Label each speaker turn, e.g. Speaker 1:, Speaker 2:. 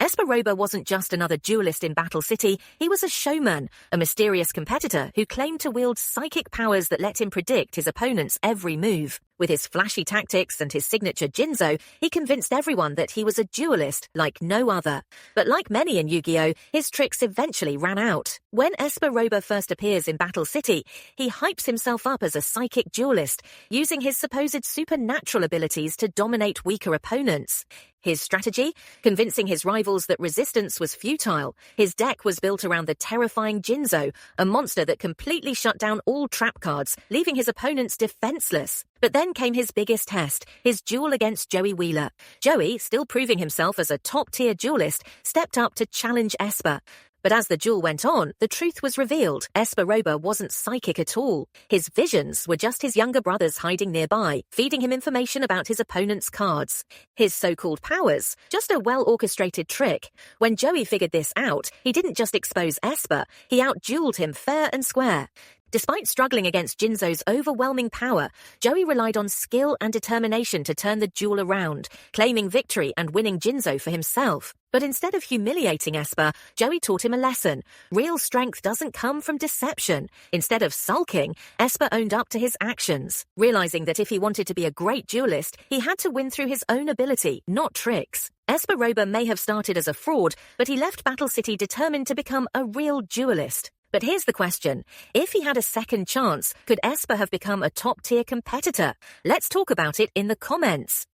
Speaker 1: Espa Roba wasn't just another duelist in Battle City, he was a showman, a mysterious competitor who claimed to wield psychic powers that let him predict his opponent's every move. With his flashy tactics and his signature Jinzo, he convinced everyone that he was a duelist like no other. But like many in Yu-Gi-Oh!, his tricks eventually ran out. When Espa Roba first appears in Battle City, he hypes himself up as a psychic duelist, using his supposed supernatural abilities to dominate weaker opponents. His strategy? Convincing his rivals that resistance was futile. His deck was built around the terrifying Jinzo, a monster that completely shut down all trap cards, leaving his opponents defenseless. But then came his biggest test, his duel against Joey Wheeler. Joey, still proving himself as a top-tier duelist, stepped up to challenge Espa. But as the duel went on, the truth was revealed. Espa Roba wasn't psychic at all. His visions were just his younger brothers hiding nearby, feeding him information about his opponent's cards. His so-called powers, just a well-orchestrated trick. When Joey figured this out, he didn't just expose Espa, he out-dueled him fair and square. Despite struggling against Jinzo's overwhelming power, Joey relied on skill and determination to turn the duel around, claiming victory and winning Jinzo for himself. But instead of humiliating Espa, Joey taught him a lesson. Real strength doesn't come from deception. Instead of sulking, Espa owned up to his actions, realizing that if he wanted to be a great duelist, he had to win through his own ability, not tricks. Espa Roba may have started as a fraud, but he left Battle City determined to become a real duelist. But here's the question. If he had a second chance, could Espa have become a top-tier competitor? Let's talk about it in the comments.